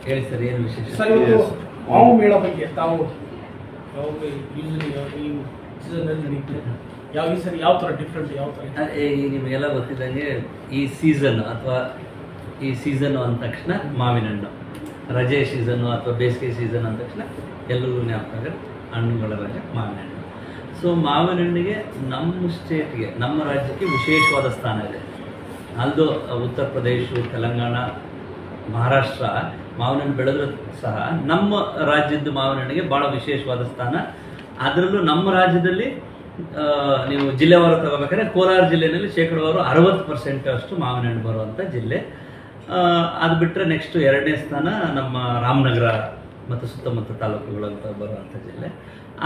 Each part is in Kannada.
ಹೇಳಿ ಸರ್, ಏನು ವಿಶೇಷ ಸರ್? ಇವತ್ತು ಮಾವು ಮೇಳ ಬಗ್ಗೆ ತಾವು ಈ ಸೀಸನಲ್ಲಿ ನಡೀತದೆ, ಈ ಸರಿ ಯಾವ ಥರ ಡಿಫ್ರೆಂಟ್, ಯಾವ ಥರ? ನಿಮಗೆಲ್ಲ ಗೊತ್ತಿದ್ದಂಗೆ ಈ ಸೀಸನ್ ಅಥವಾ ಈ ಸೀಸನ್ನು ಅಂದ ತಕ್ಷಣ ಮಾವಿನ ಹಣ್ಣು, ರಜೆ ಸೀಸನ್ನು ಅಥವಾ ಬೇಸಿಗೆ ಸೀಸನ್ ಅಂದ ತಕ್ಷಣ ಎಲ್ಲರಿಗೂ ಜ್ಞಾಪಕ ಹಣ್ಣುಗಳ ರಜೆ ಮಾವಿನ ಹಣ್ಣು. ಸೊ ಮಾವಿನ ಹಣ್ಣಿಗೆ ನಮ್ಮ ಸ್ಟೇಟ್ಗೆ, ನಮ್ಮ ರಾಜ್ಯಕ್ಕೆ ವಿಶೇಷವಾದ ಸ್ಥಾನ ಇದೆ. ಅಲ್ಲದು ಉತ್ತರ ಪ್ರದೇಶ, ತೆಲಂಗಾಣ, ಮಹಾರಾಷ್ಟ್ರ ಮಾವಿನ ಹಣ್ಣು ಬೆಳೆದ್ರೂ ಸಹ ನಮ್ಮ ರಾಜ್ಯದ ಮಾವಿನ ಹಣ್ಣಿಗೆ ಭಾಳ ವಿಶೇಷವಾದ ಸ್ಥಾನ. ಅದರಲ್ಲೂ ನಮ್ಮ ರಾಜ್ಯದಲ್ಲಿ ನೀವು ಜಿಲ್ಲೆವಾರು ತಗೋಬೇಕಾದ್ರೆ ಕೋಲಾರ ಜಿಲ್ಲೆಯಲ್ಲಿ ಶೇಕಡವಾರು 60% ಅಷ್ಟು ಮಾವಿನ ಹಣ್ಣು ಬರುವಂಥ ಜಿಲ್ಲೆ. ಅದು ಬಿಟ್ಟರೆ ನೆಕ್ಸ್ಟ್ ಎರಡನೇ ಸ್ಥಾನ ನಮ್ಮ ರಾಮನಗರ ಮತ್ತು ಸುತ್ತಮುತ್ತ ತಾಲೂಕುಗಳು ಅಂತ ಬರುವಂಥ ಜಿಲ್ಲೆ.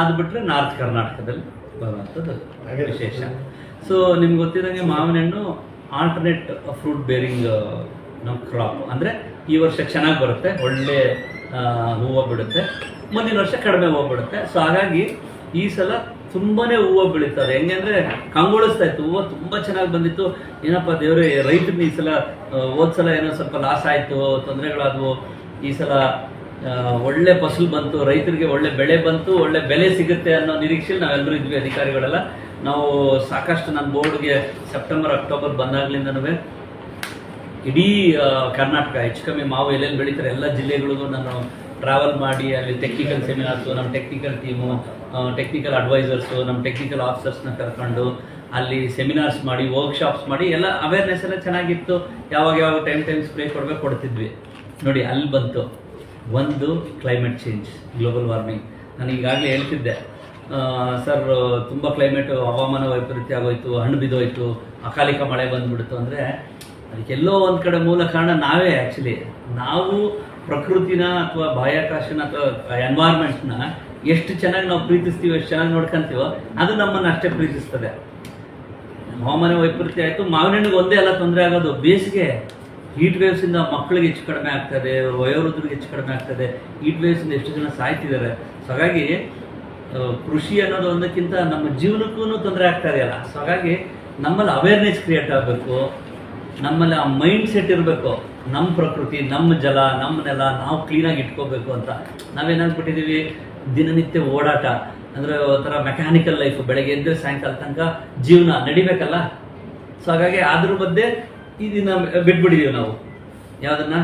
ಅದು ಬಿಟ್ಟರೆ ನಾರ್ತ್ ಕರ್ನಾಟಕದಲ್ಲಿ ಬರುವಂಥದ್ದು ವಿಶೇಷ. ಸೊ ನಿಮ್ಗೆ ಗೊತ್ತಿದ್ದಂಗೆ ಮಾವಿನ ಹಣ್ಣು ಆಲ್ಟರ್ನೇಟ್ ಫ್ರೂಟ್ ಬೇರಿಂಗ್ ಕ್ರಾಪ್. ಅಂದರೆ ಈ ವರ್ಷ ಚೆನ್ನಾಗಿ ಬರುತ್ತೆ, ಒಳ್ಳೆ ಹೂವು ಬಿಡುತ್ತೆ, ಮುಂದಿನ ವರ್ಷ ಕಡಿಮೆ ಹೂವು ಬಿಡುತ್ತೆ. ಸೊ ಹಾಗಾಗಿ ಈ ಸಲ ತುಂಬಾ ಹೂವು ಬೆಳೀತಾರೆ. ಹೆಂಗಂದರೆ ಕಂಗೊಳಿಸ್ತಾ ಇತ್ತು, ಹೂವು ತುಂಬ ಚೆನ್ನಾಗಿ ಬಂದಿತ್ತು. ಏನಪ್ಪ ದೇವರೇ, ರೈತರಿಗೆ ಈ ಸಲ ಹೋದ್ಸಲ ಏನೋ ಸ್ವಲ್ಪ ಲಾಸ್ ಆಯಿತು, ತೊಂದರೆಗಳಾದವು. ಈ ಸಲ ಒಳ್ಳೆ ಫಸಲು ಬಂತು, ರೈತರಿಗೆ ಒಳ್ಳೆ ಬೆಳೆ ಬಂತು, ಒಳ್ಳೆ ಬೆಲೆ ಸಿಗುತ್ತೆ ಅನ್ನೋ ನಿರೀಕ್ಷೆಯಲ್ಲಿ ನಾವೆಲ್ಲರೂ ಇದ್ವಿ, ಅಧಿಕಾರಿಗಳೆಲ್ಲ. ನಾವು ಸಾಕಷ್ಟು ನನ್ನ ಬೋರ್ಡ್ಗೆ ಸೆಪ್ಟೆಂಬರ್ ಅಕ್ಟೋಬರ್ ಬಂದಾಗಲಿಂದನೂ ಇಡೀ ಕರ್ನಾಟಕ ಹೆಚ್ಚು ಕಮ್ಮಿ ಮಾವು ಎಲ್ಲೆಲ್ಲಿ ಬೆಳೀತಾರೆ ಎಲ್ಲ ಜಿಲ್ಲೆಗಳಿಗೂ ನಾನು ಟ್ರಾವೆಲ್ ಮಾಡಿ ಅಲ್ಲಿ ಟೆಕ್ನಿಕಲ್ ಸೆಮಿನಾರ್ಸು, ನಮ್ಮ ಟೆಕ್ನಿಕಲ್ ಟೀಮು, ಟೆಕ್ನಿಕಲ್ ಅಡ್ವೈಸರ್ಸು, ನಮ್ಮ ಟೆಕ್ನಿಕಲ್ ಆಫೀಸರ್ಸ್ನ ಕರ್ಕೊಂಡು ಅಲ್ಲಿ ಸೆಮಿನಾರ್ಸ್ ಮಾಡಿ, ವರ್ಕ್ಶಾಪ್ಸ್ ಮಾಡಿ, ಎಲ್ಲ ಅವೇರ್ನೆಸ್ ಎಲ್ಲ ಚೆನ್ನಾಗಿತ್ತು. ಯಾವಾಗ ಟೈಮ್ ಸ್ಪ್ರೇ ಕೊಡ್ತಿದ್ವಿ. ನೋಡಿ ಅಲ್ಲಿ ಬಂತು ಒಂದು ಕ್ಲೈಮೇಟ್ ಚೇಂಜ್, ಗ್ಲೋಬಲ್ ವಾರ್ಮಿಂಗ್. ನಾನು ಈಗಾಗಲೇ ಹೇಳ್ತಿದ್ದೆ ಸರ್, ತುಂಬ ಕ್ಲೈಮೇಟು ಹವಾಮಾನ ವೈಪರೀತ್ಯ ಆಗೋಯ್ತು, ಹಣ್ಣು ಬಿದ್ದೋಯ್ತು, ಅಕಾಲಿಕ ಮಳೆ ಬಂದುಬಿಡ್ತು. ಅಂದರೆ ಅದಕ್ಕೆಲ್ಲೋ ಒಂದು ಕಡೆ ಮೂಲ ಕಾರಣ ನಾವೇ. ಆ್ಯಕ್ಚುಲಿ ನಾವು ಪ್ರಕೃತಿನ ಅಥವಾ ಬಾಹ್ಯಾಕಾಶನ ಅಥವಾ ಎನ್ವೈರ್ಮೆಂಟ್ನ ಎಷ್ಟು ಚೆನ್ನಾಗಿ ನಾವು ಪ್ರೀತಿಸ್ತೀವೋ, ಎಷ್ಟು ಚೆನ್ನಾಗಿ ನೋಡ್ಕೊಂತೀವೋ ಅದು ನಮ್ಮನ್ನು ಅಷ್ಟೇ ಪ್ರೀತಿಸ್ತದೆ. ಹವಾಮಾನ ವೈಪರೀತ್ಯ ಆಯಿತು, ಮಾವಿನ ಹಣ್ಣಿಗೆ ಒಂದೇ ಎಲ್ಲ ತೊಂದರೆ ಆಗೋದು, ಬೇಸಿಗೆ ಹೀಟ್ ವೇವ್ಸಿಂದ ಮಕ್ಕಳಿಗೆ ಹೆಚ್ಚು ಕಡಿಮೆ ಆಗ್ತದೆ, ವಯೋವೃದ್ಧರಿಗೆ ಹೆಚ್ಚು ಕಡಿಮೆ ಆಗ್ತದೆ. ಹೀಟ್ ವೇವ್ಸಿಂದ ಎಷ್ಟು ಜನ ಸಾಯ್ತಿದ್ದಾರೆ. ಸೊ ಹಾಗಾಗಿ ಕೃಷಿ ಅನ್ನೋದು ಒಂದಕ್ಕಿಂತ ನಮ್ಮ ಜೀವನಕ್ಕೂ ತೊಂದರೆ ಆಗ್ತಾ ಇದೆಯಲ್ಲ. ಸೊ ಹಾಗಾಗಿ ನಮ್ಮಲ್ಲಿ ಅವೇರ್ನೆಸ್ ಕ್ರಿಯೇಟ್ ಆಗಬೇಕು, ನಮ್ಮಲ್ಲಿ ಆ ಮೈಂಡ್ ಸೆಟ್ ಇರಬೇಕು, ನಮ್ಮ ಪ್ರಕೃತಿ, ನಮ್ಮ ಜಲ, ನಮ್ಮ ನೆಲ ನಾವು ಕ್ಲೀನಾಗಿ ಇಟ್ಕೋಬೇಕು ಅಂತ. ನಾವೇನಾಗ್ಬಿಟ್ಟಿದ್ದೀವಿ, ದಿನನಿತ್ಯ ಓಡಾಟ, ಅಂದರೆ ಒಂಥರ ಮೆಕ್ಯಾನಿಕಲ್ ಲೈಫ್. ಬೆಳಗ್ಗೆ ಎದ್ದರೆ ಸಾಯಂಕಾಲ ತನಕ ಜೀವನ ನಡಿಬೇಕಲ್ಲ. ಸೊ ಹಾಗಾಗಿ ಅದ್ರ ಮಧ್ಯೆ ಇದನ್ನ ಬಿಟ್ಬಿಟ್ಟಿದ್ದೀವಿ ನಾವು. ಯಾವುದನ್ನ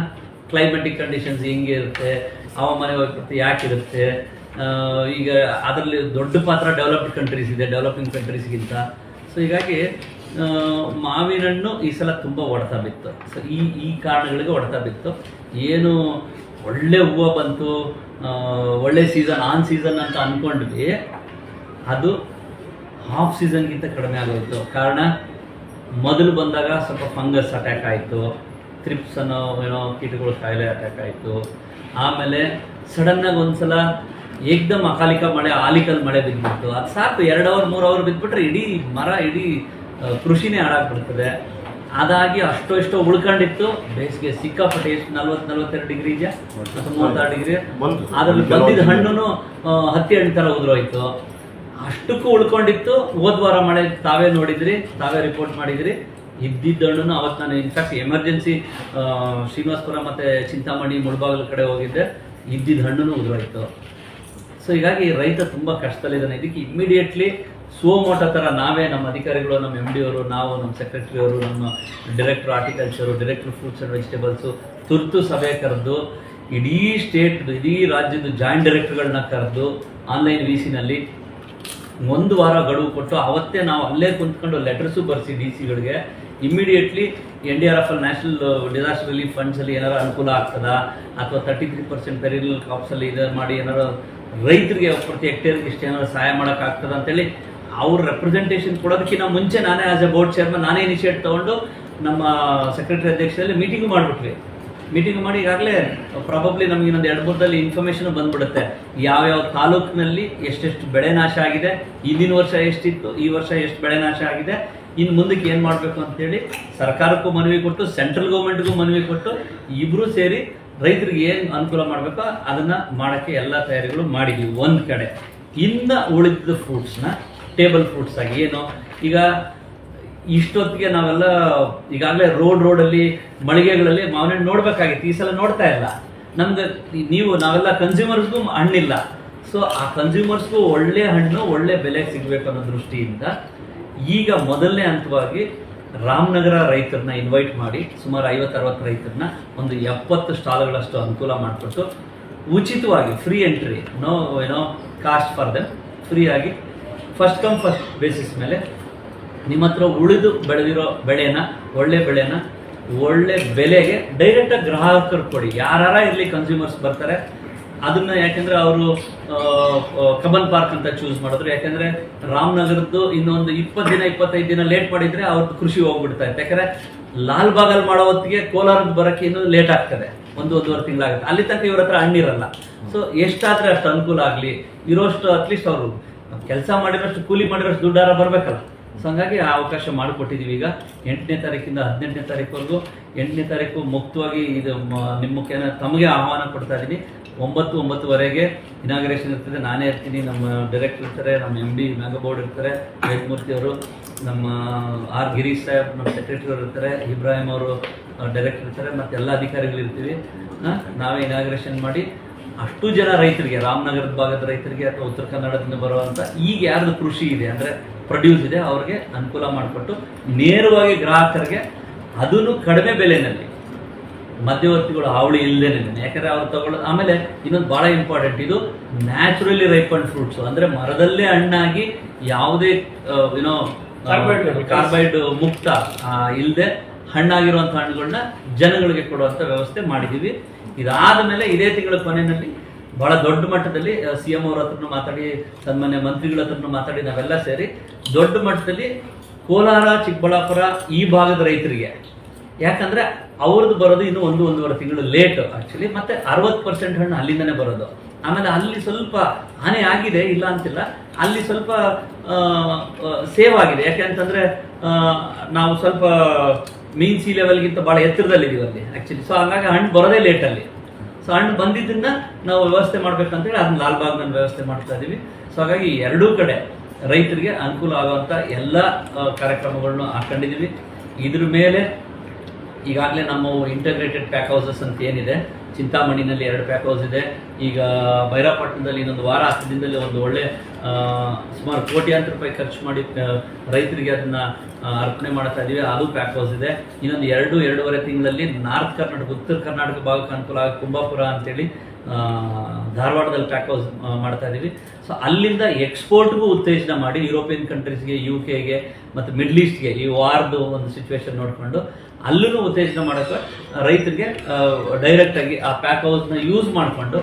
ಕ್ಲೈಮೆಟಿಕ್ ಕಂಡೀಷನ್ಸ್ ಹೆಂಗೆ ಇರುತ್ತೆ, ಹವಾಮಾನ ವೈಪರೀತ್ಯ ಯಾಕಿರುತ್ತೆ. ಈಗ ಅದರಲ್ಲಿ ದೊಡ್ಡ ಪಾತ್ರ ಡೆವಲಪ್ಡ್ ಕಂಟ್ರೀಸ್ ಇದೆ, ಡೆವಲಪಿಂಗ್ ಕಂಟ್ರೀಸ್ಗಿಂತ. ಸೊ ಹೀಗಾಗಿ ಮಾವಿನ ಹಣ್ಣು ಈ ಸಲ ತುಂಬ ಹೊಡೆತ ಬಿತ್ತು. ಸೊ ಈ ಕಾರಣಗಳಿಗೆ ಹೊಡೆತ ಬಿತ್ತು. ಏನು ಒಳ್ಳೆ ಹೂವು ಬಂತು, ಒಳ್ಳೆ ಸೀಸನ್, ಆನ್ ಸೀಸನ್ ಅಂತ ಅಂದ್ಕೊಂಡ್ವಿ, ಅದು ಹಾಫ್ ಸೀಸನ್ಗಿಂತ ಕಡಿಮೆ ಆಗೋಯಿತು. ಕಾರಣ ಮೊದಲು ಬಂದಾಗ ಸ್ವಲ್ಪ ಫಂಗಸ್ ಅಟ್ಯಾಕ್ ಆಯಿತು, ಥ್ರಿಪ್ಸ್ ಅನ್ನೋ ಕೀಟಗಳು ಕಾಯಿಲೆ ಅಟ್ಯಾಕ್ ಆಯಿತು. ಆಮೇಲೆ ಸಡನ್ನಾಗಿ ಒಂದ್ಸಲ ಏಕ್ದಮ್ ಅಕಾಲಿಕ ಮಳೆ, ಆಲಿಕಲ್ ಮಳೆ ಬಿದ್ದುಬಿಟ್ಟು ಅದು ಸಾಕು, 2 ಅವರ್ 3 ಅವರ್ ಬಿದ್ದುಬಿಟ್ರೆ ಇಡೀ ಮರ, ಇಡೀ ಕೃಷಿನೇ ಹಾಳಾಗ್ಬಿಡ್ತದೆ. ಅದಾಗಿ ಅಷ್ಟೋ ಉಳ್ಕೊಂಡಿತ್ತು. ಬೇಸಿಗೆ ಸಿಕ್ಕಾಪಟ್ಟೆ, ಎಷ್ಟು 40-42 ಡಿಗ್ರಿ ಇದೆಯಾ ಅಥವಾ 36 ಡಿಗ್ರಿ. ಅದರಲ್ಲಿ ಬಂದಿದ್ದ ಹಣ್ಣು ಹತ್ತಿ ಹಣ್ಣು ಥರ ಉದುರೋಯ್ತು. ಅಷ್ಟಕ್ಕೂ ಉಳ್ಕೊಂಡಿತ್ತು. ಹೋದ್ವಾರ ಮಳೆ ತಾವೇ ನೋಡಿದ್ರಿ, ತಾವೇ ರಿಪೋರ್ಟ್ ಮಾಡಿದ್ರಿ. ಇದ್ದಿದ್ದ ಹಣ್ಣು ಅವತ್ತು ನಾನು ಇನ್ಫ್ಯಾಕ್ಟ್ ಎಮರ್ಜೆನ್ಸಿ ಶ್ರೀನಿವಾಸಪುರ ಮತ್ತು ಚಿಂತಾಮಣಿ, ಮುಳಬಾಗಿಲು ಕಡೆ ಹೋಗಿದ್ದೆ. ಇದ್ದಿದ್ದ ಹಣ್ಣು ಉದುರೋಯ್ತು. ಸೊ ಹೀಗಾಗಿ ರೈತ ತುಂಬ ಕಷ್ಟದಲ್ಲಿದ್ದಾನೆ. ಇದಕ್ಕೆ ಇಮ್ಮಿಡಿಯೇಟ್ಲಿ ಸೋಮೋಟ ಥರ ನಾವೇ, ನಮ್ಮ ಅಧಿಕಾರಿಗಳು, ನಮ್ಮ MD ಅವರು, ನಾವು, ನಮ್ಮ ಸೆಕ್ರೆಟರಿ ಅವರು, ನಮ್ಮ director horticulture, director fruits and vegetables ತುರ್ತು ಸಭೆ ಕರೆದು ಇಡೀ ಸ್ಟೇಟ್ದು, ಇಡೀ ರಾಜ್ಯದ ಜಾಯಿಂಟ್ ಡೈರೆಕ್ಟರ್ಗಳನ್ನ ಕರೆದು ಆನ್ಲೈನ್ VCನಲ್ಲಿ 1 ವಾರ ಗಡುವು ಕೊಟ್ಟು ಅವತ್ತೇ ನಾವು ಅಲ್ಲೇ ಕುಂತ್ಕೊಂಡು ಲೆಟರ್ಸು ಬರೆಸಿ DC-ಗಳಿಗೆ. Immediately NDRF national disaster relief ಫಂಡ್ಸಲ್ಲಿ ಏನಾರು ಅನುಕೂಲ ಆಗ್ತದಾ, ಅಥವಾ 33% ಪೆರಿಲ್ ಕ್ರಾಪ್ಸಲ್ಲಿ ಇದು ಮಾಡಿ ಏನಾರು ರೈತರಿಗೆ ಪ್ರತಿ ಹೆಕ್ಟೇರ್ಗೆ ಇಷ್ಟು ಏನಾದ್ರು ಸಹಾಯ ಮಾಡೋಕ್ಕಾಗ್ತದೆ ಅಂತೇಳಿ ಅವ್ರ ರೆಪ್ರೆಸೆಂಟೇಷನ್ ಕೊಡೋದಕ್ಕಿಂತ ಮುಂಚೆ ನಾನೇ ಆಸ್ ಎ ಬೋರ್ಡ್ ಚೇರ್ಮನ್ ನಾನೇ ಇನಿಷಿಯೇಟ್ ತೊಗೊಂಡು ನಮ್ಮ ಸೆಕ್ರೆಟರಿ ಅಧ್ಯಕ್ಷರಲ್ಲಿ ಮೀಟಿಂಗು ಮಾಡಿಬಿಟ್ವಿ. ಮೀಟಿಂಗ್ ಮಾಡಿ ಈಗಾಗಲೇ ಪ್ರಾಬಬ್ಲಿ ನಮಗೆ ಇನ್ನೊಂದು 2-3 ಇನ್ಫಾರ್ಮೇಷನ್ ಬಂದ್ಬಿಡುತ್ತೆ. ಯಾವ್ಯಾವ ತಾಲೂಕಿನಲ್ಲಿ ಎಷ್ಟೆಷ್ಟು ಬೆಳೆ ನಾಶ ಆಗಿದೆ, ಹಿಂದಿನ ವರ್ಷ ಎಷ್ಟಿತ್ತು, ಈ ವರ್ಷ ಎಷ್ಟು ಬೆಳೆ ನಾಶ ಆಗಿದೆ, ಇನ್ನು ಮುಂದಕ್ಕೆ ಏನು ಮಾಡಬೇಕು ಅಂತೇಳಿ ಸರ್ಕಾರಕ್ಕೂ ಮನವಿ ಕೊಟ್ಟು, ಸೆಂಟ್ರಲ್ ಗೌರ್ಮೆಂಟ್ಗೂ ಮನವಿ ಕೊಟ್ಟು, ಇಬ್ಬರೂ ಸೇರಿ ರೈತರಿಗೆ ಏನು ಅನುಕೂಲ ಮಾಡಬೇಕೋ ಅದನ್ನು ಮಾಡೋಕ್ಕೆ ಎಲ್ಲ ತಯಾರಿಗಳು ಮಾಡಿದ್ದೀವಿ ಒಂದು ಕಡೆ. ಇನ್ನು ಉಳಿದ ಫ್ರೂಟ್ಸ್ನ ಟೇಬಲ್ ಫ್ರೂಟ್ಸ್ ಆಗಿ ಏನು, ಈಗ ಇಷ್ಟೊತ್ತಿಗೆ ನಾವೆಲ್ಲ ಈಗಾಗಲೇ ರೋಡಲ್ಲಿ ಮಳಿಗೆಗಳಲ್ಲಿ ಮಾವಿನ ಹಣ್ಣು ನೋಡಬೇಕಾಗಿತ್ತು. ಈ ಸಲ ನೋಡ್ತಾ ಇಲ್ಲ. ನಮ್ಗೆ ನಾವೆಲ್ಲ ಕನ್ಸ್ಯೂಮರ್ಸ್ಗೂ ಹಣ್ಣಿಲ್ಲ. ಸೊ ಆ ಕನ್ಸ್ಯೂಮರ್ಸ್ಗೂ ಒಳ್ಳೆ ಹಣ್ಣು ಒಳ್ಳೆ ಬೆಲೆಗೆ ಸಿಗಬೇಕು ಅನ್ನೋ ದೃಷ್ಟಿಯಿಂದ ಈಗ ಮೊದಲನೇ ಹಂತವಾಗಿ ರಾಮನಗರ ರೈತರನ್ನ ಇನ್ವೈಟ್ ಮಾಡಿ ಸುಮಾರು 50-60 ರೈತರನ್ನ ಒಂದು 70 ಸ್ಟಾಲ್ಗಳಷ್ಟು ಅನುಕೂಲ ಮಾಡಿಕೊಟ್ಟು ಉಚಿತವಾಗಿ free entry, no cost for them, free ಆಗಿ ಫಸ್ಟ್ ಕಮ್ ಫಸ್ಟ್ ಬೇಸಿಸ್ ಮೇಲೆ ನಿಮ್ಮ ಹತ್ರ ಉಳಿದು ಬೆಳೆದಿರೋ ಒಳ್ಳೆ ಬೆಳೆನ ಒಳ್ಳೆ ಬೆಲೆಗೆ ಡೈರೆಕ್ಟಾಗಿ ಗ್ರಾಹಕರು ಕೊಡಿ. ಯಾರ ಇರಲಿ ಕನ್ಸ್ಯೂಮರ್ಸ್ ಬರ್ತಾರೆ ಅದನ್ನ. ಯಾಕೆಂದ್ರೆ ಅವರು ಕಬ್ಬನ್ ಪಾರ್ಕ್ ಅಂತ ಚೂಸ್ ಮಾಡಿದ್ರು, ಯಾಕೆಂದ್ರೆ ರಾಮನಗರದ್ದು ಇನ್ನೊಂದು 20-25 ದಿನ ಲೇಟ್ ಮಾಡಿದ್ರೆ ಅವ್ರದ್ದು ಕೃಷಿ ಹೋಗ್ಬಿಡ್ತಾ ಇತ್ತು. ಯಾಕಂದ್ರೆ ಲಾಲ್ ಬಾಗಲ್ ಮಾಡೋ ಹೊತ್ತಿಗೆ ಕೋಲಾರದ ಬರೋಕ್ಕೆ ಇನ್ನೂ ಲೇಟ್ ಆಗ್ತದೆ, 1-1.5 ತಿಂಗಳಾಗುತ್ತೆ. ಅಲ್ಲಿ ತನಕ ಇವ್ರ ಹತ್ರ ಹಣ್ಣಿರಲ್ಲ. ಸೊ ಎಷ್ಟಾದ್ರೆ ಅಷ್ಟು ಅನುಕೂಲ ಆಗಲಿ, ಇರೋಷ್ಟು ಅಟ್ಲೀಸ್ಟ್ ಅವರು ಕೆಲಸ ಮಾಡಿರೋಷ್ಟು ಕೂಲಿ ಮಾಡಿರೋಷ್ಟು ದುಡ್ಡಾರ ಬರಬೇಕಲ್ಲ. ಸೊ ಹಂಗಾಗಿ ಆ ಅವಕಾಶ ಮಾಡಿಕೊಟ್ಟಿದ್ದೀವಿ. ಈಗ 8ನೇ ತಾರೀಕಿಂದ 18ನೇ ತಾರೀಕುವರೆಗೂ, 8ನೇ ತಾರೀಕು ಮುಕ್ತವಾಗಿ ಇದು ನಿಮ್ಮ ಮುಖೇನ ತಮಗೆ ಆಹ್ವಾನ ಕೊಡ್ತಾ ಇದ್ದೀನಿ. 9-9:30 ಇನಾಗ್ರೇಷನ್ ಇರ್ತದೆ. ನಾನೇ ಇರ್ತೀನಿ, ನಮ್ಮ ಡೈರೆಕ್ಟರ್ ಇರ್ತಾರೆ, ನಮ್ಮ MD ಮ್ಯಾಗಬೋರ್ಡ್ ಇರ್ತಾರೆ, ವೇದಮೂರ್ತಿ ಅವರು, ನಮ್ಮ ಆರ್ ಗಿರೀಶ್ ಸಾಹೇಬ್ ನಮ್ಮ ಸೆಕ್ರೆಟರಿ ಅವರು ಇರ್ತಾರೆ, ಇಬ್ರಾಹಿಂ ಅವರು ಡೈರೆಕ್ಟರ್ ಇರ್ತಾರೆ, ಮತ್ತು ಎಲ್ಲ ಅಧಿಕಾರಿಗಳು ಇರ್ತೀವಿ. ನಾವೇ ಇನಾಗ್ರೇಷನ್ ಮಾಡಿ ಅಷ್ಟು ಜನ ರೈತರಿಗೆ, ರಾಮನಗರದ ಭಾಗದ ರೈತರಿಗೆ ಅಥವಾ ಉತ್ತರ ಕನ್ನಡದಿಂದ ಬರುವಂಥ ಈಗ ಯಾರ್ದು ಕೃಷಿ ಇದೆ ಅಂದರೆ ಪ್ರೊಡ್ಯೂಸ್ ಇದೆ ಅವ್ರಿಗೆ ಅನುಕೂಲ ಮಾಡಿಕೊಟ್ಟು ನೇರವಾಗಿ ಗ್ರಾಹಕರಿಗೆ ಅದನ್ನು ಕಡಿಮೆ ಬೆಲೆಯಲ್ಲಿ, ಮಧ್ಯವರ್ತಿಗಳು ಹಾವಳಿ ಇಲ್ಲದೇನೆ. ಯಾಕಂದರೆ ಅವ್ರು ತಗೊಳ್ಳೋದು. ಆಮೇಲೆ ಇನ್ನೊಂದು ಭಾಳ ಇಂಪಾರ್ಟೆಂಟ್, ಇದು ನ್ಯಾಚುರಲಿ ರೈಪಂಡ್ ಫ್ರೂಟ್ಸು, ಅಂದರೆ ಮರದಲ್ಲೇ ಹಣ್ಣಾಗಿ ಯಾವುದೇ ಕಾರ್ಬೈಡ್ ಮುಕ್ತ ಇಲ್ಲದೆ ಹಣ್ಣಾಗಿರುವಂಥ ಹಣ್ಣುಗಳನ್ನ ಜನಗಳಿಗೆ ಕೊಡುವಂಥ ವ್ಯವಸ್ಥೆ ಮಾಡಿದ್ದೀವಿ. ಇದಾದ ಮೇಲೆ ಇದೇ ತಿಂಗಳ ಕೊನೆಯಲ್ಲಿ ಬಹಳ ದೊಡ್ಡ ಮಟ್ಟದಲ್ಲಿ CM ಅವ್ರ ಹತ್ರನೂ ಮಾತಾಡಿ, ಸನ್ಮಾನ್ಯ ಮಂತ್ರಿಗಳ ಹತ್ರನೂ ಮಾತಾಡಿ, ನಾವೆಲ್ಲ ಸೇರಿ ದೊಡ್ಡ ಮಟ್ಟದಲ್ಲಿ ಕೋಲಾರ, ಚಿಕ್ಕಬಳ್ಳಾಪುರ ಈ ಭಾಗದ ರೈತರಿಗೆ, ಯಾಕಂದ್ರೆ ಅವ್ರದ್ದು ಬರೋದು ಇನ್ನು 1-1.5 ತಿಂಗಳು ಲೇಟ್ ಆಕ್ಚುಲಿ, ಮತ್ತೆ 60% ಹಣ್ಣು ಅಲ್ಲಿಂದನೇ ಬರೋದು. ಆಮೇಲೆ ಅಲ್ಲಿ ಸ್ವಲ್ಪ ಹಾನಿ ಆಗಿದೆ, ಇಲ್ಲ ಅಂತಿಲ್ಲ, ಅಲ್ಲಿ ಸ್ವಲ್ಪ ಸೇವ್ ಆಗಿದೆ. ಯಾಕೆಂತಂದ್ರೆ ನಾವು ಸ್ವಲ್ಪ ಮೀನ್ ಸಿ ಲೆವೆಲ್ಗಿಂತ ಭಾಳ ಎತ್ತರದಲ್ಲಿದ್ದೀವಿ ಅಲ್ಲಿ ಆಕ್ಚುಲಿ. ಸೊ ಹಾಗಾಗಿ ಹಣ್ಣು ಬರೋದೇ ಲೇಟಲ್ಲಿ. ಸೊ ಹಣ್ಣು ಬಂದಿದ್ದನ್ನ ನಾವು ವ್ಯವಸ್ಥೆ ಮಾಡ್ಬೇಕಂತೇಳಿ ಅದನ್ನ ಲಾಲ್ಬಾಗ್ನಲ್ಲಿ ವ್ಯವಸ್ಥೆ ಮಾಡ್ತಾ ಇದ್ದೀವಿ. ಸೊ ಹಾಗಾಗಿ ಎರಡೂ ಕಡೆ ರೈತರಿಗೆ ಅನುಕೂಲ ಆಗುವಂಥ ಎಲ್ಲ ಕಾರ್ಯಕ್ರಮಗಳನ್ನು ಹಾಕೊಂಡಿದ್ದೀವಿ. ಇದ್ರ ಮೇಲೆ ಈಗಾಗಲೇ ನಮ್ಮ ಇಂಟಗ್ರೇಟೆಡ್ ಪ್ಯಾಕ್ ಹೌಸಸ್ ಅಂತ ಏನಿದೆ, ಚಿಂತಾಮಣಿನಲ್ಲಿ 2 ಪ್ಯಾಕ್ ಹೌಸ್ ಇದೆ. ಈಗ ಬೈರಾಪಟ್ಟಣದಲ್ಲಿ ಇನ್ನೊಂದು ವಾರ 10 ದಿನದಲ್ಲಿ ಒಂದು ಒಳ್ಳೆ ಸುಮಾರು ಕೋಟ್ಯಾಂತರ ರೂಪಾಯಿ ಖರ್ಚು ಮಾಡಿ ರೈತರಿಗೆ ಅದನ್ನ ಅರ್ಪಣೆ ಮಾಡ್ತಾ ಇದ್ದೀವಿ, ಅದು ಪ್ಯಾಕ್ ಹೌಸ್ ಇದೆ. ಇನ್ನೊಂದು 2-2.5 ತಿಂಗಳಲ್ಲಿ ನಾರ್ತ್ ಕರ್ನಾಟಕ, ಉತ್ತರ ಕರ್ನಾಟಕ ಭಾಗಕ್ಕೆ ಅನುಕೂಲ ಆಗಿ ಕುಂಬಾಪುರ ಅಂತೇಳಿ ಧಾರವಾಡದಲ್ಲಿ ಪ್ಯಾಕ್ ಹೌಸ್ ಮಾಡ್ತಾ ಇದ್ದೀವಿ. ಸೊ ಅಲ್ಲಿಂದ ಎಕ್ಸ್ಪೋರ್ಟ್ಗೂ ಉತ್ತೇಜನ ಮಾಡಿ ಯುರೋಪಿಯನ್ ಕಂಟ್ರೀಸ್ಗೆ, UK-ಗೆ ಮತ್ತು ಮಿಡ್ಲ್ ಈಸ್ಟ್ಗೆ ಈ ವಾರ್ದು ಒಂದು ಸಿಚುವೇಶನ್ ನೋಡಿಕೊಂಡು ಅಲ್ಲೂ ಉತ್ತೇಜನ ಮಾಡೋಕ್ಕೆ ರೈತರಿಗೆ ಡೈರೆಕ್ಟಾಗಿ ಆ ಪ್ಯಾಕ್ ಹೌಸ್ನ ಯೂಸ್ ಮಾಡಿಕೊಂಡು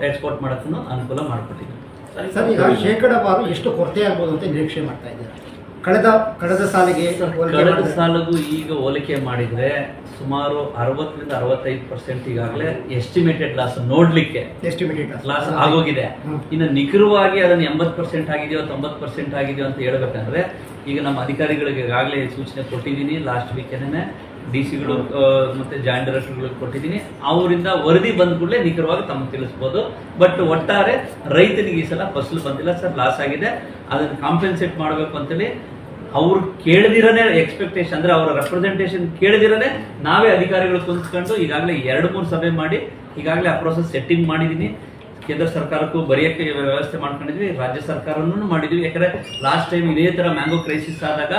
ಎಕ್ಸ್ಪೋರ್ಟ್ ಮಾಡೋಕ್ಕೂ ಅನುಕೂಲ ಮಾಡಿಕೊಟ್ಟಿದ್ದೀವಿ. ಸರ್, ಈಗ ಶೇಕಡಾವಾರು ಎಷ್ಟು ಕೊರತೆ ಆಗ್ಬೋದು ಅಂತ ನಿರೀಕ್ಷೆ ಮಾಡ್ತಾ ಇದ್ದಾರೆ? ಕಳೆದ ಸಾಲಿಗೂ ಈಗ ಹೋಲಿಕೆ ಮಾಡಿದರೆ ಸುಮಾರು 60-65% ಈಗಾಗಲೇ ಎಸ್ಟಿಮೇಟೆಡ್ ಲಾಸ್ ನೋಡ್ಲಿಕ್ಕೆ ಲಾಸ್ ಆಗೋಗಿದೆ. ಇನ್ನು ನಿಖರವಾಗಿ ಅದನ್ನು 80% ಆಗಿದೆಯೋ 90% ಆಗಿದೆಯೋ ಅಂತ ಹೇಳ್ಬೇಕಂದ್ರೆ ಈಗ ನಮ್ಮ ಅಧಿಕಾರಿಗಳಿಗೆ ಈಗಾಗಲೇ ಸೂಚನೆ ಕೊಟ್ಟಿದ್ದೀನಿ. ಲಾಸ್ಟ್ ವೀಕೆನೇ DC-ಗಳು ಮತ್ತು ಜಾಯಿಂಟ್ ಡೈರೆಕ್ಟರ್ಗಳಿಗೆ ಕೊಟ್ಟಿದ್ದೀನಿ. ಅವರಿಂದ ವರದಿ ಬಂದ ಕೂಡಲೇ ನಿಖರವಾಗಿ ತಮಗೆ ತಿಳಿಸ್ಬೋದು. ಬಟ್ ಒಟ್ಟಾರೆ ರೈತನಿಗೆ ಈ ಸಲ ಫಸಲು ಬಂದಿಲ್ಲ ಸರ್, ಲಾಸ್ ಆಗಿದೆ. ಅದನ್ನು ಕಾಂಪೆನ್ಸೇಟ್ ಮಾಡಬೇಕು ಅಂತೇಳಿ ಅವ್ರು ಕೇಳದಿರನೇ ಎಕ್ಸ್ಪೆಕ್ಟೇಷನ್, ಅಂದರೆ ಅವರ ರೆಪ್ರೆಸೆಂಟೇಷನ್ ಕೇಳದಿರನೇ ನಾವೇ ಅಧಿಕಾರಿಗಳು ಕುಂತ್ಕೊಂಡು ಈಗಾಗಲೇ 2-3 ಸಭೆ ಮಾಡಿ ಈಗಾಗಲೇ ಆ ಪ್ರೋಸೆಸ್ ಸೆಟ್ಟಿಂಗ್ ಮಾಡಿದ್ದೀನಿ. ಕೇಂದ್ರ ಸರ್ಕಾರಕ್ಕೂ ಬರೆಯೋಕ್ಕೆ ವ್ಯವಸ್ಥೆ ಮಾಡ್ಕೊಂಡಿದ್ವಿ, ರಾಜ್ಯ ಸರ್ಕಾರನೂ ಮಾಡಿದ್ವಿ. ಯಾಕಂದರೆ ಲಾಸ್ಟ್ ಟೈಮ್ ಇದೇ ಥರ ಮ್ಯಾಂಗೋ ಕ್ರೈಸಿಸ್ ಆದಾಗ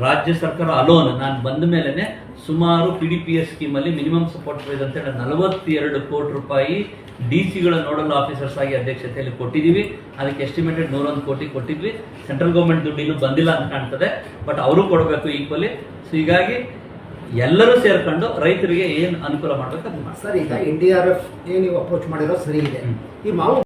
ರಾಜ್ಯ ಸರ್ಕಾರ ಅಲೋನ್ ನಾನು ಬಂದ ಮೇಲೇ ಸುಮಾರು PDPS ಸ್ಕೀಮಲ್ಲಿ ಮಿನಿಮಮ್ ಸಪೋರ್ಟ್ ಪ್ರೈಸ್ ಅಂತೇಳಿ 42 ಕೋಟಿ ರೂಪಾಯಿ DC-ಗಳ ನೋಡಲ್ ಆಫೀಸರ್ಸ್ ಆಗಿ ಅಧ್ಯಕ್ಷತೆಯಲ್ಲಿ ಕೊಟ್ಟಿದ್ದೀವಿ. ಅದಕ್ಕೆ ಎಸ್ಟಿಮೇಟೆಡ್ 101 ಕೋಟಿ ಕೊಟ್ಟಿದ್ವಿ. ಸೆಂಟ್ರಲ್ ಗೌರ್ಮೆಂಟ್ ದುಡ್ಡು ಇನ್ನೂ ಬಂದಿಲ್ಲ ಅಂತ ಕಾಣ್ತದೆ, ಬಟ್ ಅವರು ಕೊಡಬೇಕು ಈಕ್ವಲಿ. ಸೊ ಹೀಗಾಗಿ ಎಲ್ಲರೂ ಸೇರ್ಕೊಂಡು ರೈತರಿಗೆ ಏನು ಅನುಕೂಲ ಮಾಡಬೇಕು ಅದು ಮಾಡಿ. ಸರ್, ಈಗ NDRF ನೀವು ಅಪ್ರೋಚ್ ಮಾಡಿರೋ ಸರಿ ಇದೆ. ಈ ಮಾವು